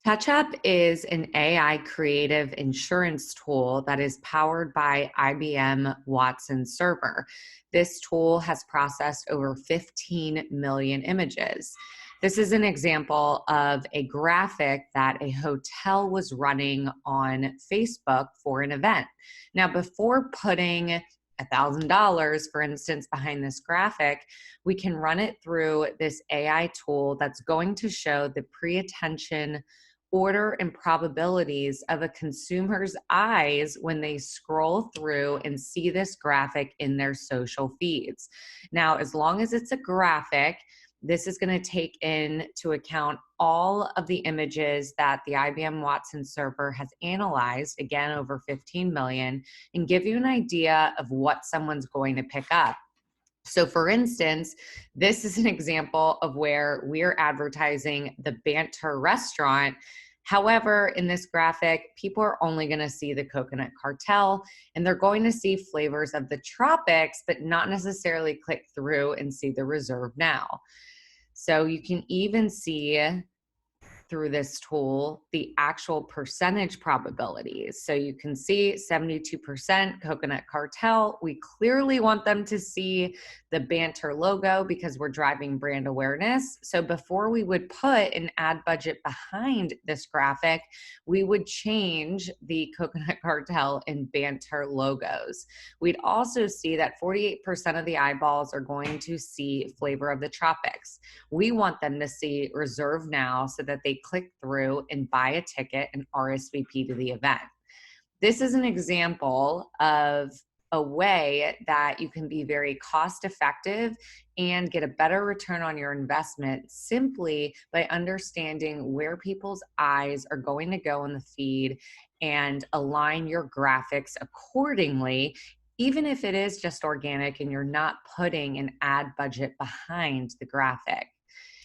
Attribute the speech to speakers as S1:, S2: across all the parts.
S1: TouchUp is an AI creative insurance tool that is powered by IBM Watson Server. This tool has processed over 15 million images. This is an example of a graphic that a hotel was running on Facebook for an event. Now, before putting $1,000, for instance, behind this graphic, we can run it through this AI tool that's going to show the pre-attention order and probabilities of a consumer's eyes when they scroll through and see this graphic in their social feeds. Now, as long as it's a graphic, this is going to take into account all of the images that the IBM Watson server has analyzed, again, over 15 million, and give you an idea of what someone's going to pick up. So for instance, this is an example of where we're advertising the Banter restaurant. However, in this graphic, people are only going to see the Coconut Cartel, and they're going to see flavors of the tropics, but not necessarily click through and see the Reserve Now. So you can even see through this tool the actual percentage probabilities. So you can see 72% Coconut Cartel. We clearly want them to see the Banter logo because we're driving brand awareness. So before we would put an ad budget behind this graphic, we would change the Coconut Cartel and Banter logos. We'd also see that 48% of the eyeballs are going to see Flavor of the Tropics. We want them to see Reserve Now so that they click through and buy a ticket and RSVP to the event. This is an example of a way that you can be very cost effective and get a better return on your investment simply by understanding where people's eyes are going to go in the feed and align your graphics accordingly, even if it is just organic and you're not putting an ad budget behind the graphic.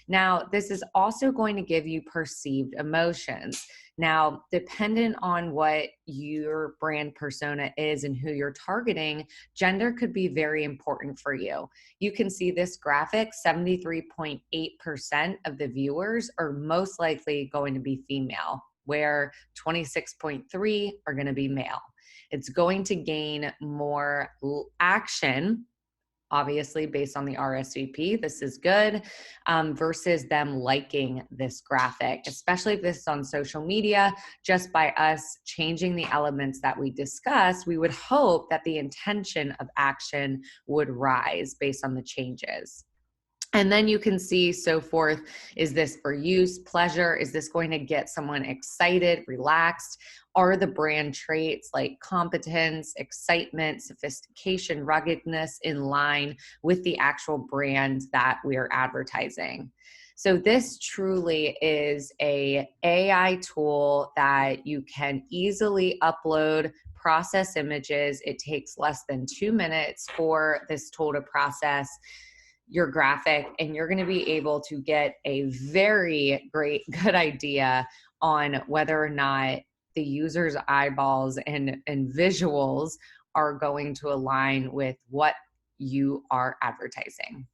S1: Now, this is also going to give you perceived emotions. Now, dependent on what your brand persona is and who you're targeting, gender could be very important for you. You can see this graphic, 73.8% of the viewers are most likely going to be female, where 26.3% are going to be male. It's going to gain more action, obviously based on the RSVP, this is good, versus them liking this graphic, especially if this is on social media. Just by us changing the elements that we discussed, we would hope that the intention of action would rise based on the changes. And then you can see so forth. Is this for use, pleasure? Is this going to get someone excited, relaxed? Are the brand traits like competence, excitement, sophistication, ruggedness in line with the actual brand that we are advertising? So this truly is an AI tool that you can easily upload, process images. It takes less than 2 minutes for this tool to process your graphic, and you're going to be able to get a very good idea on whether or not the user's eyeballs and visuals are going to align with what you are advertising.